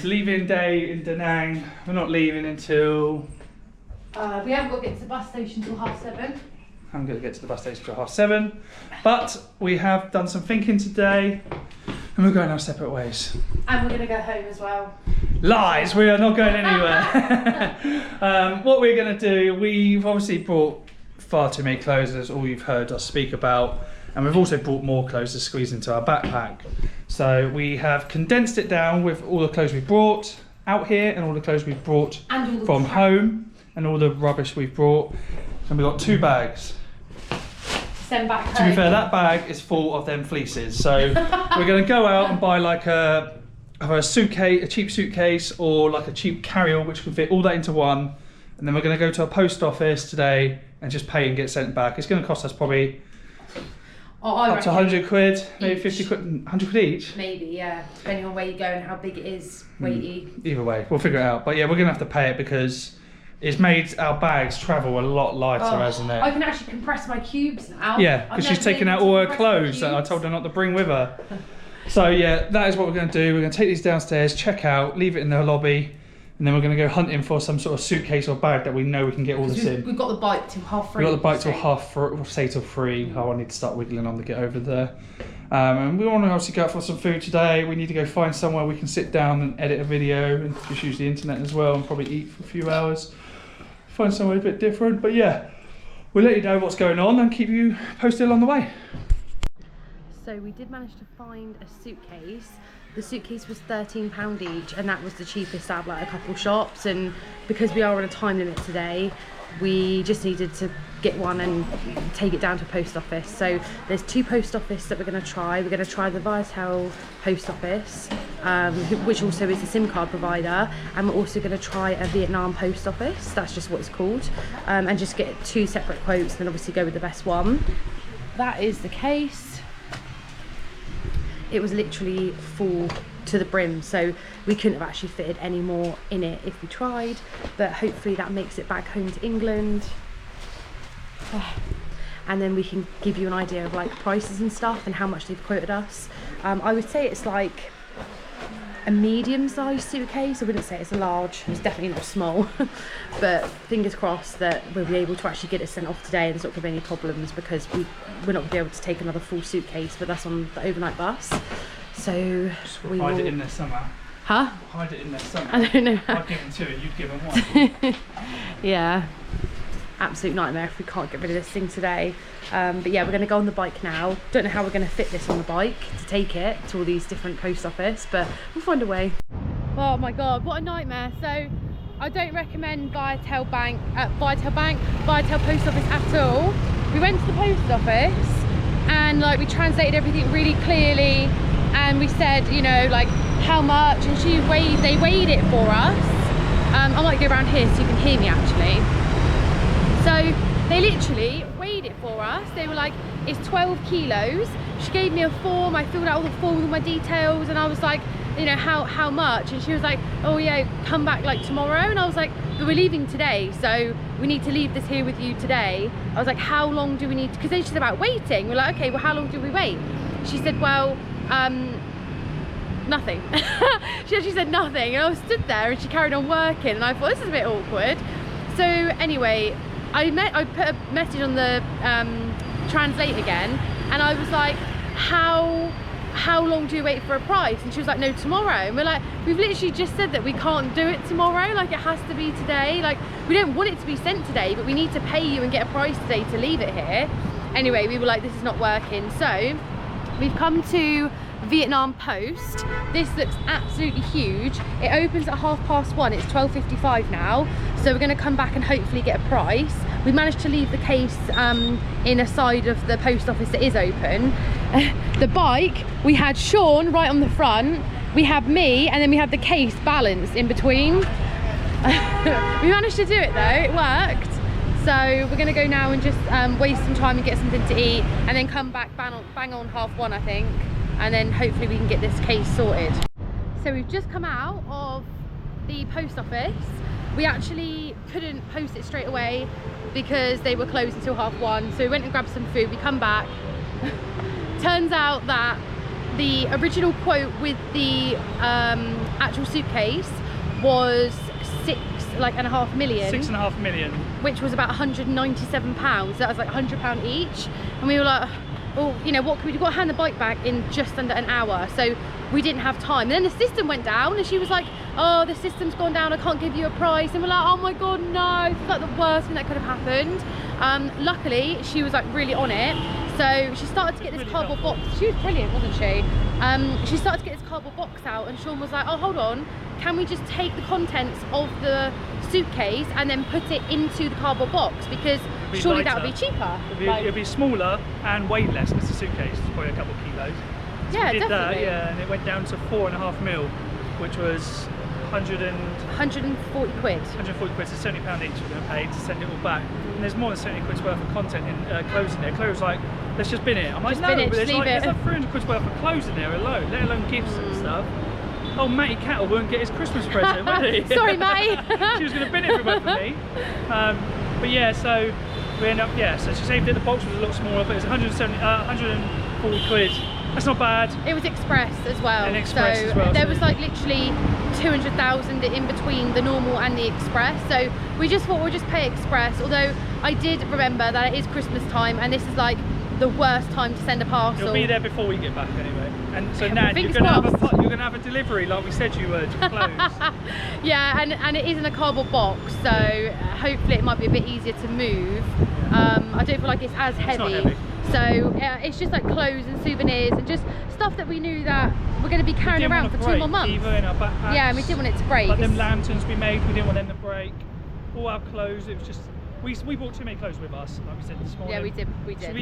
It's leaving day in Da Nang. We're not leaving until... we haven't got to get to the bus station till 7:30. I'm going to get to the bus station till 7:30. But we have done some thinking today and we're going our separate ways. And we're going to go home as well. Lies, we are not going anywhere. What we're going to do, we've obviously brought far too many clothes, as all you've heard us speak about. And we've also brought more clothes to squeeze into our backpack. So we have condensed it down with all the clothes we brought out here and all the clothes we've brought from home and all the rubbish we've brought. And we've got 2 bags. Send back home. To be fair, that bag is full of them fleeces. So we're going to go out and buy like a suitcase, a cheap suitcase, or like a cheap carry-all which can fit all that into one. And then we're going to go to a post office today and just pay and get sent back. It's going to cost us probably up to 100 quid, maybe 50 quid, 100 quid each. Maybe, yeah, depending on where you go and how big it is, weighty. Either way, we'll figure it out. But yeah, we're going to have to pay it because it's made our bags travel a lot lighter, hasn't it? I can actually compress my cubes now. Yeah, because she's taken out all her clothes that I told her not to bring with her. So yeah, that is what we're going to do. We're going to take these downstairs, check out, leave it in the lobby, and then we're going to go hunting for some sort of suitcase or bag that we know we can get all this in. We've got the bike till 3:30. We've got the bike till say till 3. Oh, I need to start wiggling on to get over there. And we want to obviously go out for some food today. We need to go find somewhere we can sit down and edit a video and just use the internet as well and probably eat for a few hours. Find somewhere a bit different. But yeah, we'll let you know what's going on and keep you posted along the way. So we did manage to find a suitcase. The suitcase was £13 each, and that was the cheapest out of like a couple shops. And because we are on a time limit today, we just needed to get one and take it down to post office. So there's 2 post offices that we're going to try. We're going to try the Viatel post office, which also is a SIM card provider, and we're also going to try a Vietnam post office. That's just what it's called, and just get 2 separate quotes, and then obviously go with the best one. That is the case. It was literally full to the brim, so we couldn't have actually fitted any more in it if we tried, but hopefully that makes it back home to England. And then we can give you an idea of like prices and stuff and how much they've quoted us. I would say it's like a medium-sized suitcase. I wouldn't say it's a large. It's definitely not small. But fingers crossed that we'll be able to actually get it sent off today and it's not going to be any problems, because we're not going to be able to take another full suitcase, but that's on the overnight bus. So we will... Hide it in there somewhere. Huh? Hide it in there somewhere. I don't know. I've given 2 and you've given 1. Yeah. Absolute nightmare if we can't get rid of this thing today. But yeah, we're going to go on the bike now. Don't know how we're going to fit this on the bike to take it to all these different post office, but we'll find a way. Oh my god, what a nightmare. So I don't recommend Viatel post office at all. We went to the post office and like we translated everything really clearly, and we said, you know, like how much, and they weighed it for us. I might go around here so you can hear me actually. So they literally weighed it for us. They were like, it's 12 kilos. She gave me a form. I filled out all the form with all my details, and I was like, you know, how much? And she was like, oh yeah, come back like tomorrow. And I was like, but we're leaving today, so we need to leave this here with you today. I was like, how long do we need? Because then she said about waiting. We're like, okay, well, how long do we wait? She said, well, nothing. She actually said nothing, and I was stood there and she carried on working, and I thought this is a bit awkward. So anyway, I put a message on the translate again, and I was like, how long do you wait for a price? And she was like, no, tomorrow. And we're like, we've literally just said that we can't do it tomorrow, like it has to be today. Like, we don't want it to be sent today, but we need to pay you and get a price today to leave it here. Anyway, we were like, this is not working. So we've come to Vietnam Post. This looks absolutely huge. It opens at 1:30. It's 12:55 now, so we're going to come back and hopefully get a price. We managed to leave the case in a side of the post office that is open. The bike, we had Sean right on the front, we had me, and then we had the case balanced in between. We managed to do it though, it worked. So we're going to go now and just waste some time and get something to eat, and then come back bang on 1:30, I think, and then hopefully we can get this case sorted. So we've just come out of the post office. We actually couldn't post it straight away because they were closed until 1:30, so we went and grabbed some food. We come back, turns out that the original quote with the actual suitcase was $6.5 million. $6.5 million. Which was about £197. That was like £100 each. And we were like, well, you know, what can we do? We've got to hand the bike back in just under an hour. So we didn't have time. And then the system went down and she was like, oh, the system's gone down, I can't give you a price. And we're like, oh my God, no. It's like the worst thing that could have happened. Luckily, she was like really on it. So she started to get this cardboard box. She was brilliant, wasn't she? She started to get this cardboard box out and Sean was like, oh, hold on. Can we just take the contents of the suitcase and then put it into the cardboard box? Because surely that would be cheaper. It'd be smaller and weigh less because the suitcase is probably a couple of kilos. So yeah, we did definitely. that, yeah, and it went down to 4.5 mil, which was 140 quid. 140 quid, so £70 each we're going to pay to send it all back. And there's more than 70 quid's worth of content in clothes in there. Chloe was like, let's just bin it. I'm like, no, but there's like 300 quid's worth of clothes in there alone, let alone gifts and stuff. Oh, Matty Cattle won't get his Christmas present, will he? Sorry, Matty. She was going to bin it if it weren't for me. But yeah, so we end up, yeah, so she saved it. The box was a lot smaller, but it was 140 quid. That's not bad. It was express as well. And express so as well. There was like literally 200,000 in between the normal and the express. So we just thought we'll just pay express. Although I did remember that it is Christmas time and this is like the worst time to send a parcel. You'll be there before we get back anyway. And so Yeah, Nan, you're going to have a delivery like we said you would, clothes. Yeah, and it is in a cardboard box, so hopefully it might be a bit easier to move. I don't feel like it's as heavy. It's not heavy. So it's just like clothes and souvenirs and just stuff that we knew that we're going to be carrying around for 2 more months. Either in our backpacks. Yeah, and we didn't want it to break. Like them lanterns we made, we didn't want them to break. All our clothes, it was just, we brought too many clothes with us, like we said this morning. Yeah, we did. So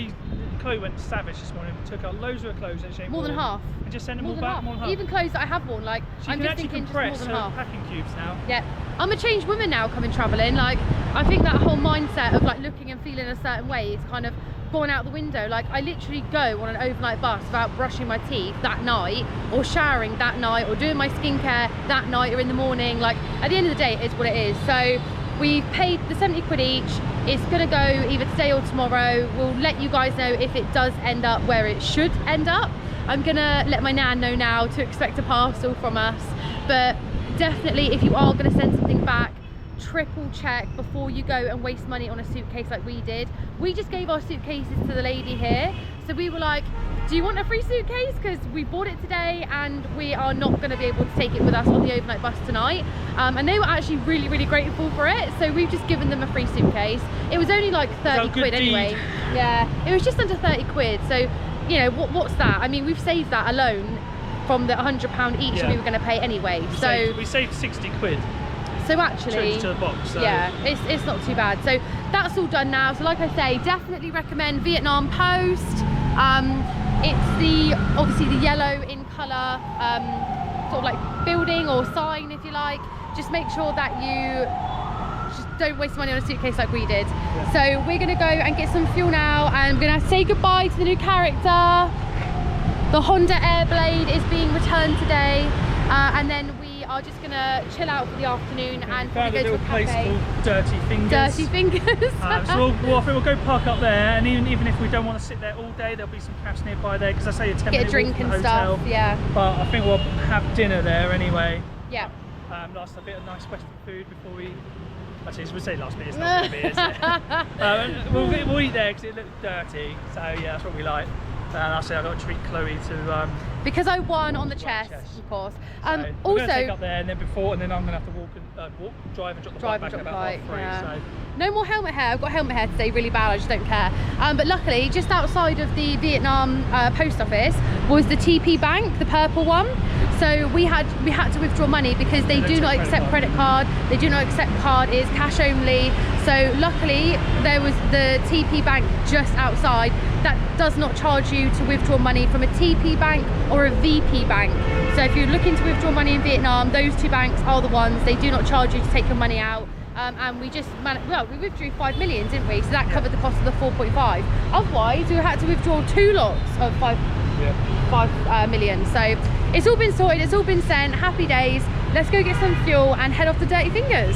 Chloe went savage this morning, took out loads of her clothes that she ain't more than half. And just sent them more all than back, half. more than half. Even clothes that I have worn, like She I'm can just actually thinking compress just more than her half. packing cubes now. Yeah, I'm a changed woman now coming travelling. Like I think that whole mindset of like looking and feeling a certain way is kind of gone out the window. Like I literally go on an overnight bus without brushing my teeth that night or showering that night or doing my skincare that night or in the morning. Like at the end of the day, it is what it is. So we've paid the 70 quid each. It's gonna go either today or tomorrow. We'll let you guys know if it does end up where it should end up. I'm gonna let my nan know now to expect a parcel from us, but definitely if you are gonna send something back, triple check before you go and waste money on a suitcase like we did. We just gave our suitcases to the lady here, so we were like, do you want a free suitcase? Because we bought it today and we are not going to be able to take it with us on the overnight bus tonight. And they were actually really, really grateful for it, so we've just given them a free suitcase. It was only like 30 quid anyway. Yeah, it was just under 30 quid, so you know, what's that? I mean, we've saved that alone from the £100 each we were going to pay anyway. We saved 60 quid. So actually, to the box, so. Yeah, it's not too bad. So that's all done now. So like I say, definitely recommend Vietnam Post. It's obviously the yellow in colour, sort of like building or sign if you like. Just make sure that you just don't waste money on a suitcase like we did. Yeah. So we're gonna go and get some fuel now and we're gonna say goodbye to the new character. The Honda Airblade is being returned today, and then we are just gonna chill out for the afternoon and probably go to a cafe. Place called Dirty Fingers. Dirty Fingers. So we'll go park up there, and even if we don't want to sit there all day, there'll be some cafes nearby there, because I say a 10 minute get a drink and stuff. Yeah. But I think we'll have dinner there anyway. Yeah. Last a bit of nice Western food before we. Actually, we'll say last bit. It's not going to be, is it? We'll eat there because it looks dirty. So yeah, that's what we like. And I say I've got to treat Chloe to because I won on the chess, of course. So also, we're going to take up there, and then I'm going to have to drive and drop the bike back about 3:30. Yeah. So. No more helmet hair. I've got helmet hair today, really bad. I just don't care. But luckily, just outside of the Vietnam post office was the TP Bank, the purple one. So we had to withdraw money because they do not accept credit card. They do not accept card. It is cash only. So luckily, there was the TP Bank just outside that does not charge you to withdraw money from a TP Bank or a VP Bank. So if you're looking to withdraw money in Vietnam, those two banks are the ones. They do not charge you to take your money out. And we just we withdrew 5 million, didn't we? So that covered the cost of the 4.5. Otherwise, we had to withdraw 2 lots of 5 million. So it's all been sorted, it's all been sent. Happy days. Let's go get some fuel and head off to Dirty Fingers.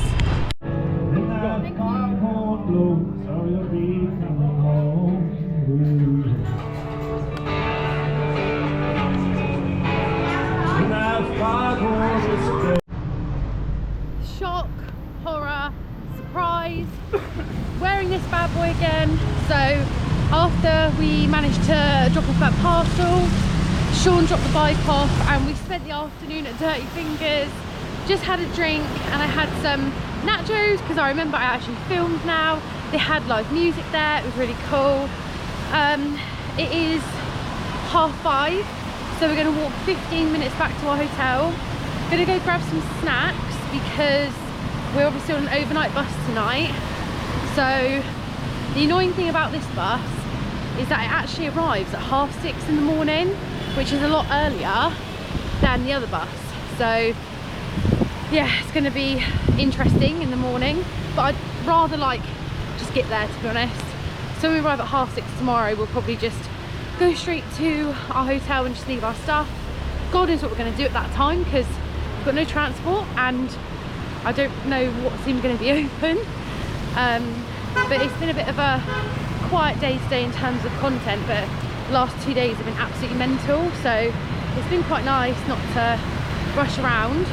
after we managed to drop off that parcel, Sean dropped the bike off and we spent the afternoon at Dirty Fingers, just had a drink, and I had some nachos because I remember I actually filmed now. They had live music there, it was really cool. It is 5:30, so we're going to walk 15 minutes back to our hotel. Gonna go grab some snacks because we're obviously on an overnight bus tonight. So the annoying thing about this bus is that it actually arrives at 6:30 in the morning, which is a lot earlier than the other bus. So yeah, it's going to be interesting in the morning, but I'd rather like just get there, to be honest. So we arrive at 6:30 tomorrow. We'll probably just go straight to our hotel and just leave our stuff. God knows what we're going to do at that time because we've got no transport and I don't know what's even going to be open. But it's been a bit of a quiet day today in terms of content, but the last 2 days have been absolutely mental, so it's been quite nice not to rush around.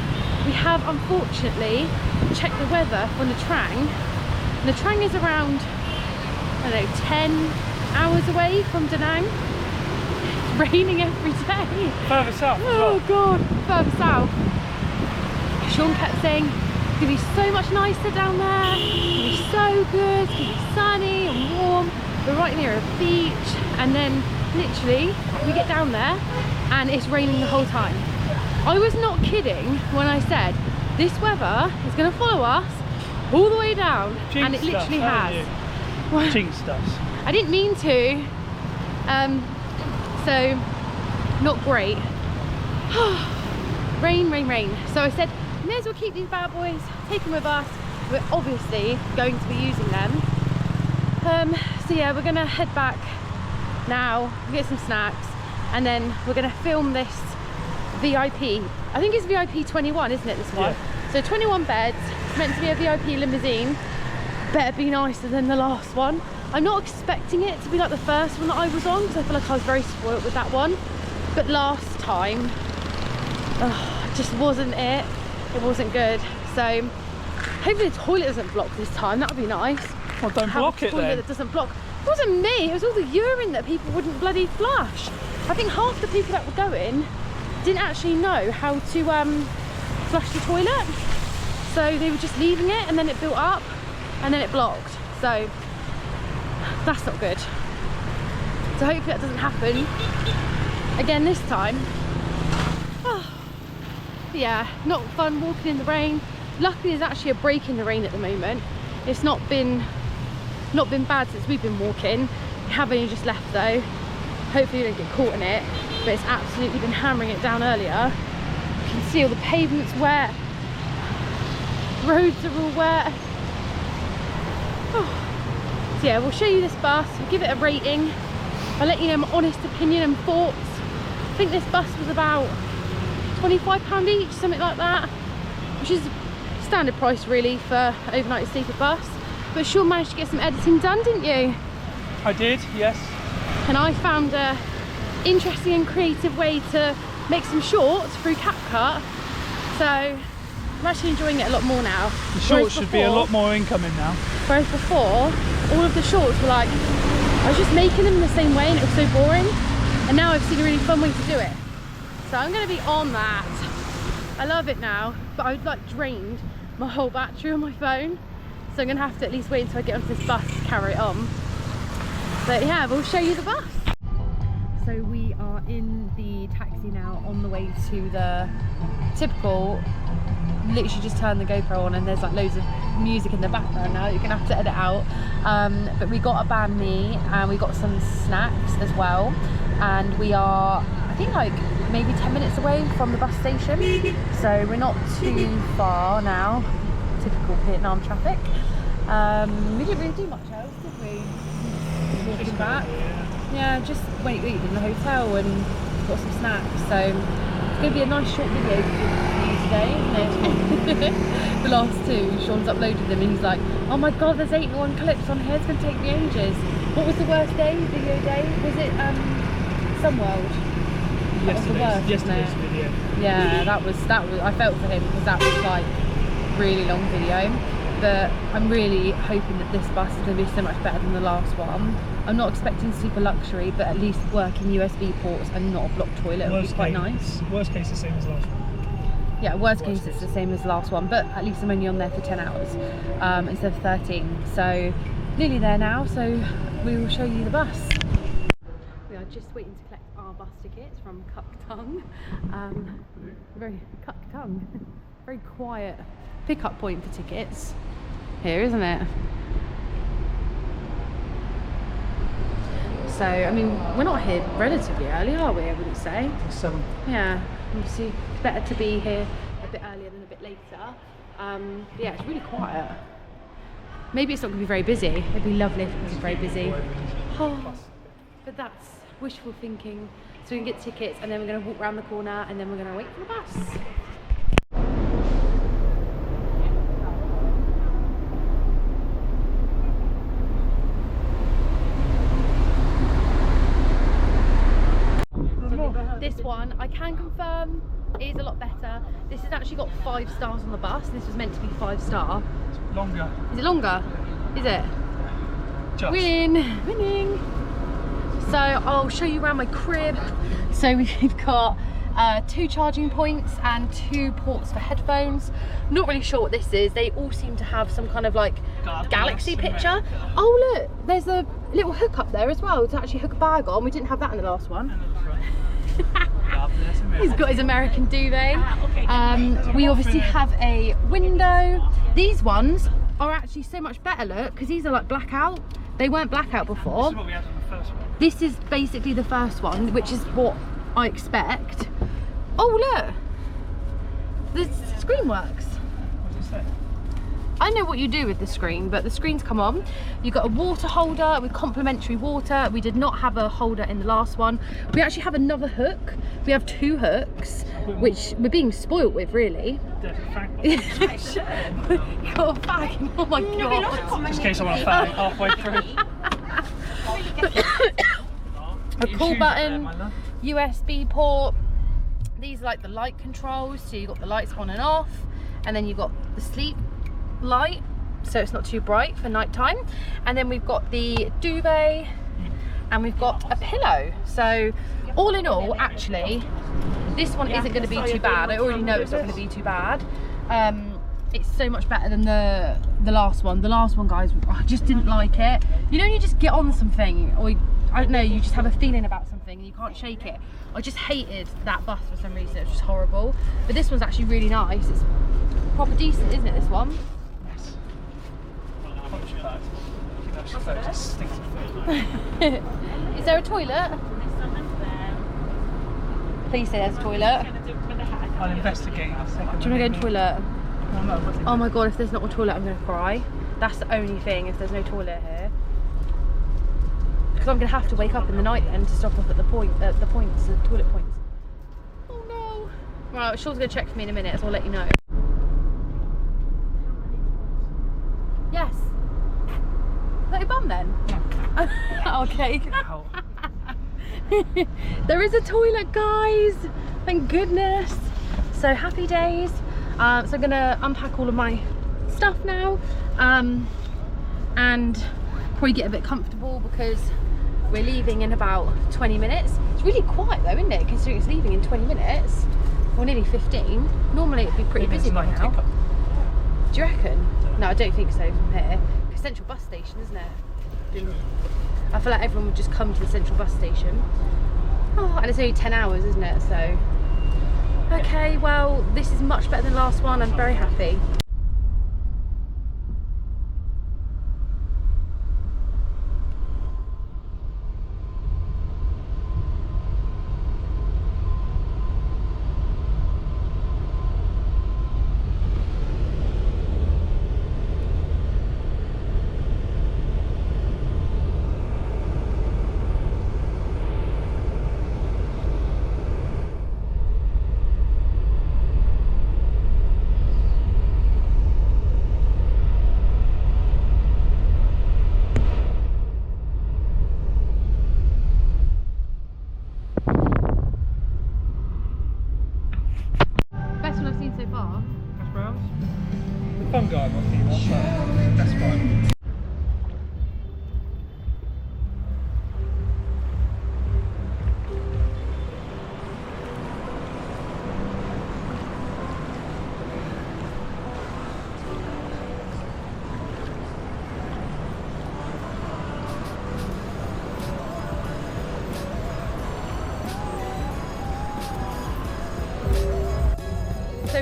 We have unfortunately checked the weather on the Trang. The Trang is around, I don't know, 10 hours away from Da Nang. It's raining every day. Further south as Oh well. God, further south. Sean kept saying it's gonna be so much nicer down there, it's gonna be so good, it's gonna be sunny and warm. We're right near a beach, and then literally we get down there and it's raining the whole time. I was not kidding when I said this weather is going to follow us all the way down, and it literally has. Well, Jinxed us. I didn't mean to, so not great. Rain, rain, rain. So I said, may as well keep these bad boys, take them with us. We're obviously going to be using them. So yeah, we're gonna head back now, get some snacks, and then we're gonna film this VIP. I think it's VIP 21, isn't it, this one? Yeah. So 21 beds, it's meant to be a VIP limousine. Better be nicer than the last one. I'm not expecting it to be like the first one that I was on because I feel like I was very spoiled with that one. But last time, just wasn't it. It wasn't good. So hopefully the toilet doesn't block this time. That would be nice. Well, don't block it then. That doesn't block. It wasn't me. It was all the urine that people wouldn't bloody flush. I think half the people that were going didn't actually know how to flush the toilet. So they were just leaving it, and then it built up, and then it blocked. So that's not good. So hopefully that doesn't happen again this time. Oh, yeah, not fun walking in the rain. Luckily there's actually a break in the rain at the moment. It's not been bad since we've been walking. We have only just left though. Hopefully we don't get caught in it, but it's absolutely been hammering it down earlier. You can see all the pavements wet, roads are all wet. Oh. So yeah, we'll show you this bus, we'll give it a rating. I'll let you know my honest opinion and thoughts. I think this bus was about £25 each, something like that, which is standard price really for overnight sleeper bus. But Sean managed to get some editing done, didn't you? I did, yes. And I found a interesting and creative way to make some shorts through CapCut. So I'm actually enjoying it a lot more now. The shorts should be a lot more incoming now. Whereas before, all of the shorts were like, I was just making them the same way and it was so boring. And now I've seen a really fun way to do it. So I'm going to be on that. I love it now, but I've like drained my whole battery on my phone. So I'm going to have to at least wait until I get onto this bus to carry it on. But yeah, we'll show you the bus. So we are in the taxi now on the way to the typical, literally just turn the GoPro on and there's like loads of music in the background now. You're going to have to edit out. But we got a banh mi and we got some snacks as well. And we are, I think like maybe 10 minutes away from the bus station. So we're not too far now. Typical Vietnam traffic. We didn't really do much else, did we? Walking back. Yeah, just waited in the hotel and got some snacks. So it's going to be a nice short video for you today, isn't it? The last two, Sean's uploaded them and he's like, oh my god, there's 81 clips on here, it's going to take me ages. What was the worst day, video day? Was it Sunworld? That was the worst, Yesterday's video. Yeah, that was, I felt for him because that was like really long video. but I'm really hoping that this bus is going to be so much better than the last one. I'm not expecting super luxury, but at least working USB ports and not a block toilet would be quite nice. Worst case, the same as last one. Yeah, worst case it's the same as the last one, but at least I'm only on there for 10 hours instead of 13. So nearly there now, so we will show you the bus. We are just waiting to collect our bus tickets from Cuktung. Very Cuktung, very quiet pickup point for tickets here, isn't it? So, I mean, we're not here relatively early, are we, I wouldn't say? 7. Yeah, obviously it's better to be here a bit earlier than a bit later. Yeah, it's really quiet. Maybe it's not going to be very busy. It'd be lovely if it was very busy. Oh, but that's wishful thinking. So we can get tickets and then we're going to walk around the corner and then we're going to wait for the bus. This one, I can confirm, is a lot better. This has actually got 5 stars on the bus. This was meant to be 5-star. It's longer. Is it longer? Is it? Just. Winning. So I'll show you around my crib. So we've got 2 charging points and 2 ports for headphones. Not really sure what this is. They all seem to have some kind of like galaxy picture. Oh look, there's a little hook up there as well to actually hook a bag on. We didn't have that in the last one. He's got his American duvet. We obviously have a window. These ones are actually so much better, look, because these are like blackout. They weren't blackout before. This is what we had on the first one. This is basically the first one, which is what I expect. Oh look, the screen works. What does it say? I know what you do with the screen, but the screen's come on. You've got a water holder with complimentary water. We did not have a holder in the last one. We actually have another hook. We have 2 hooks, which we're being spoilt with, really. Got a fag. Oh my god. Just in case I want to fag halfway through. A call button, USB port. These are like the light controls, so you've got the lights on and off, and then you've got the sleep light, so it's not too bright for night time. And then we've got the duvet, and we've got a pillow. So all in all, actually, this one isn't going to be too bad. I already know it's not going to be too bad. It's so much better than the last one. The last one, guys, I just didn't like it. You know, you just get on something, or I don't know, you just have a feeling about something and you can't shake it. I just hated that bus for some reason. It was just horrible. But this one's actually really nice. It's proper decent, isn't it, this one? Yes. Is there a toilet? Please say there's a toilet. I'll investigate. I'll Do you want to go to the toilet? Oh my god, if there's not a toilet, I'm going to cry. That's the only thing, if there's no toilet here. Because I'm going to have to wake up in the night then to stop off at the toilet points. Oh no. Right, Shaw's going to check for me in a minute, so I'll let you know. Yes. Is that your bum then? Yeah. Okay. There is a toilet, guys. Thank goodness. So happy days. So I'm going to unpack all of my stuff now and probably get a bit comfortable because we're leaving in about 20 minutes. It's really quiet though, isn't it? Considering it's leaving in 20 minutes, or nearly 15. Normally it'd be pretty busy by now. Do you reckon? No, I don't think so from here. It's Central Bus Station, isn't it? I feel like everyone would just come to the Central Bus Station. Oh, and it's only 10 hours, isn't it? So, okay, well, this is much better than the last one. I'm very happy.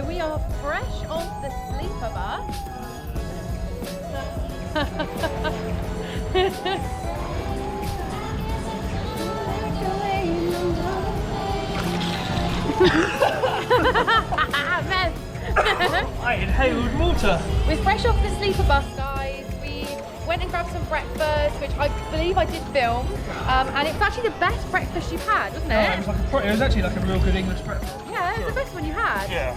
So we are fresh off the sleeper bus. Mess. I inhaled water. We're fresh off the sleeper bus, guys. We went and grabbed some breakfast, which I believe I did film, and it's actually the best breakfast you've had, wasn't it? It was actually like a real good English breakfast. Yeah, it was the best one you had. Yeah.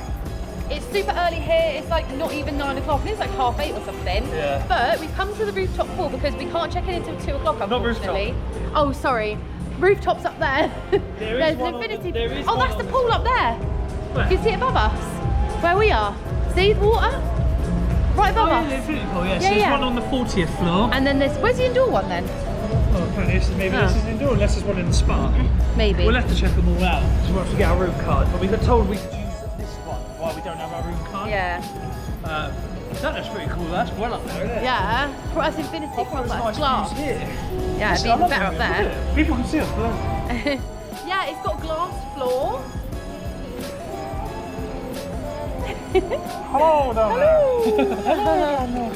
It's super early here. It's like not even 9 o'clock. It's like 8:30 or something. Yeah. But we've come to the rooftop pool because we can't check in until 2 o'clock, unfortunately. Not rooftop. Oh, sorry. Rooftop's up there. There's an infinity. Oh, that's the pool up there. Where? You can see it above us. Where we are. See the water? Right above us. The infinity pool, yeah. So Yeah, there's yeah. one on the 40th floor. And then there's, where's the indoor one then? Oh, apparently this is indoor, unless there's one in the spa. Maybe. We'll have to check them all out. So we'll have to get our room card. But we got told we could use this one while we don't have our room card. Yeah. That looks pretty cool. That's well up there, isn't it? Yeah. That's infinity. I thought it was That's nice glass. views here. Yeah, it'd be I love better up it, there. isn't it? People can see us below. Yeah, it's got glass floor. Hello down there.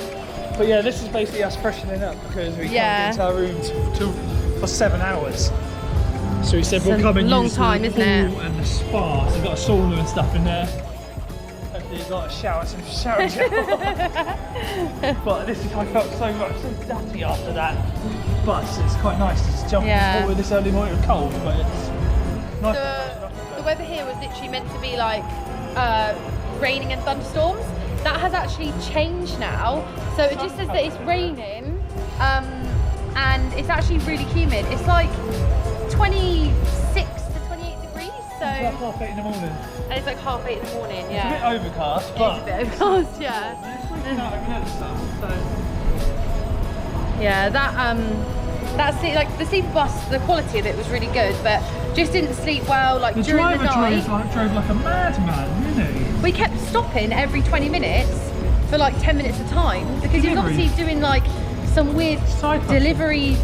But yeah, this is basically us freshening up because we can't get into our rooms for 7 hours. So we said we'll come and long use time, the isn't it? pool and the spa. So we've got a sauna and stuff in there. Hopefully you've got a shower, some shower gel. But this is, I felt so dirty after that bus. It's quite nice to just jump in the pool this early morning. It was cold, but it's nice. The weather here was literally meant to be like raining and thunderstorms. That has actually changed now. So it just says that it's raining and it's actually really humid. It's like 26 to 28 degrees. So it's like 8:30 in the morning. And it's like 8:30 in the morning, It's yeah. a bit overcast, but it's a bit overcast, yeah. it's like out over there stuff, so. Yeah, that's it. Like the sleeper bus, the quality of it was really good, but just didn't sleep well. Like The during driver the night, drove like a madman, didn't he? we kept stopping every 20 minutes for like 10 minutes a time because he was Delivery. obviously doing like some weird Side hustle. delivery,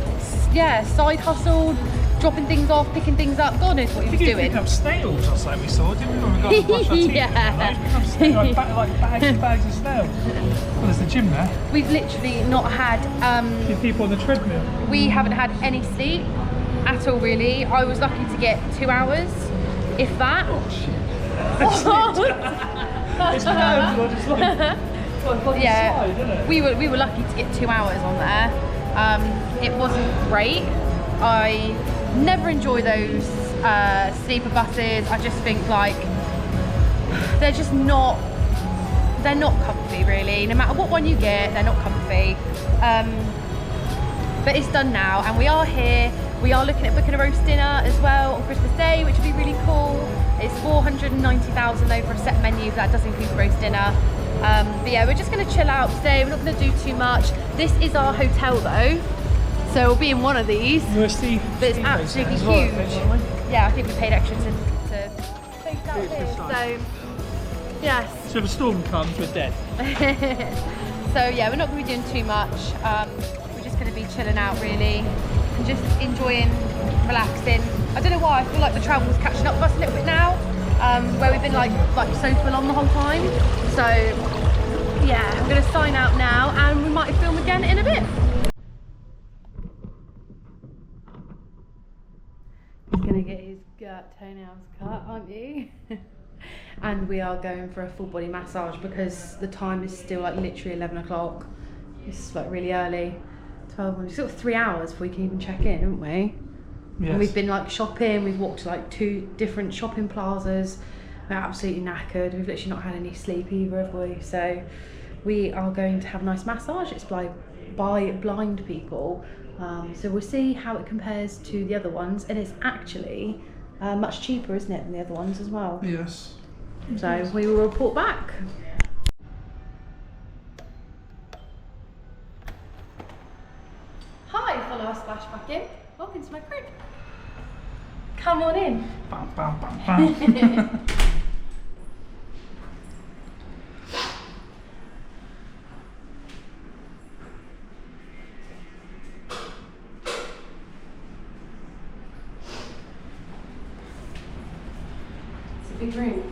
side hustle, dropping things off, picking things up. God knows what he was He doing. picked up snails or something we saw, didn't we? When we got to brush our teeth. Yeah. He picked up snails, like bags and bags of snails. Well, there's the gym there. We've literally not had. Few people on the treadmill. We haven't had any sleep at all, really. I was lucky to get 2 hours, if that. Oh shit. It's nerves, I just like Yeah, slide, isn't it? we were lucky to get 2 hours on there. It wasn't great. I never enjoy those sleeper buses. I just think like they're not comfy, really. No matter what one you get, they're not comfy. But it's done now, and we are here. We are looking at booking a roast dinner as well on Christmas Day, which would be really cool. It's 490,000 though for a set menu. That does include the roast dinner. But yeah, we're just going to chill out today. We're not going to do too much. This is our hotel though, so we'll be in one of these. But it's absolutely huge. Yeah, I think we paid extra to place out here. So yes. So if a storm comes, we're dead. So yeah, we're not going to be doing too much. We're just going to be chilling out really, and just enjoying, relaxing. I don't know why, I feel like the travel's catching up with us a little bit now, where we've been like so full on the whole time. So yeah, I'm going to sign out now, and we might film again in a bit. He's going to get his toenails cut, aren't you? And we are going for a full body massage because the time is still like literally 11 o'clock. It's like really early. 12, we've got 3 hours before we can even check in, haven't we? Yes. And we've been like shopping, we've walked to like 2 different shopping plazas. We're absolutely knackered. We've literally not had any sleep either, have we? So we are going to have a nice massage. It's by blind people. So we'll see how it compares to the other ones. And it's actually much cheaper, isn't it, than the other ones as well? Yes. So we will report back. Hi, FollowUsFlashpacking. Welcome to my crib. Come on in. Bam, bam, bam, bam. It's a big room.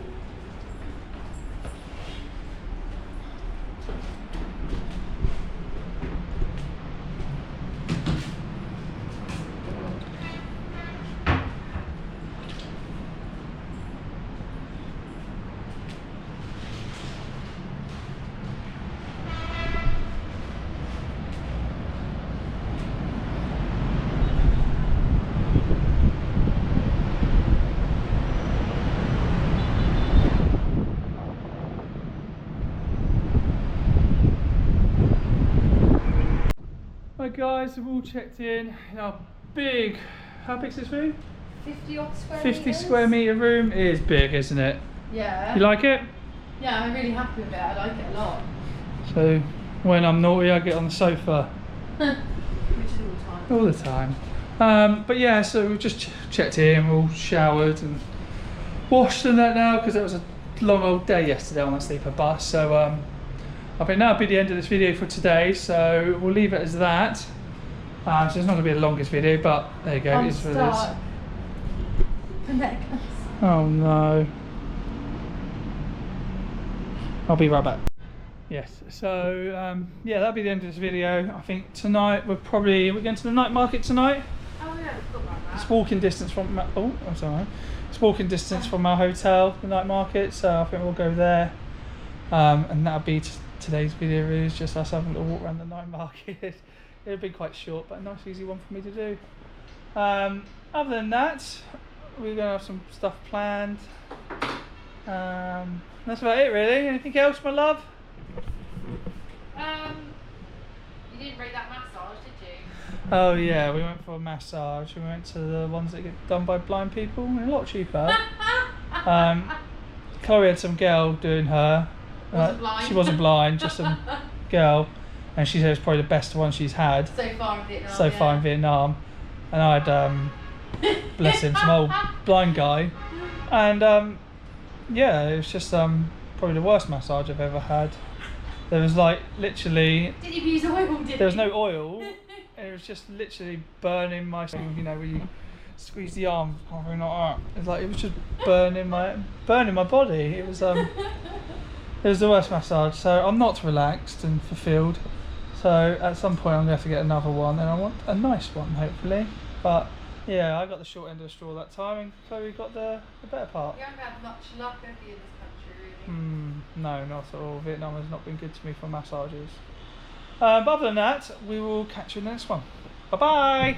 Right guys, we've all checked in our big, how big's this room? 50 odd square 50 meters. square metre room. It is big, isn't it? Yeah. You like it? Yeah, I'm really happy with it. I like it a lot. So when I'm naughty I get on the sofa. Which is all the time. All the time. But yeah, so we've just checked in, we're all showered and washed and that now because it was a long old day yesterday on the sleeper bus. So I think that'll be the end of this video for today, so we'll leave it as that. So it's not going to be the longest video, but there you go, it is what it is. The necklace. Oh no. I'll be right back. Yes, so yeah, that'll be the end of this video. I think tonight we're going to the night market tonight. Oh yeah, I forgot about that. It's walking distance from it's walking distance from our hotel, the night market, so I think we'll go there. And that'll be today's video, really, is just us having a little walk around the night market. It'll be quite short, but a nice easy one for me to do. Other than that, we're gonna have some stuff planned. That's about it, really. Anything else, my love? You didn't rate that massage, did you? Oh yeah, we went for a massage. We went to the ones that get done by blind people. They're a lot cheaper. Chloe had some girl doing her. Wasn't blind. She wasn't blind, just some girl, and she said it's probably the best one she's had So far in Vietnam. so far in Vietnam. And I had, bless him, some old blind guy, and yeah, it was just probably the worst massage I've ever had. There was like literally. Did you use oil? There was no oil. It was just literally burning my, you know, where you squeeze the arm, probably not that. It's like it was just burning my body. It was the worst massage. So I'm not relaxed and fulfilled. So at some point I'm gonna have to get another one, and I want a nice one, hopefully. But yeah, I got the short end of the straw that time, and Chloe got the better part. You haven't had much luck, have you, in this country, really? No, not at all. Vietnam has not been good to me for massages. But other than that, we will catch you in the next one. Bye bye.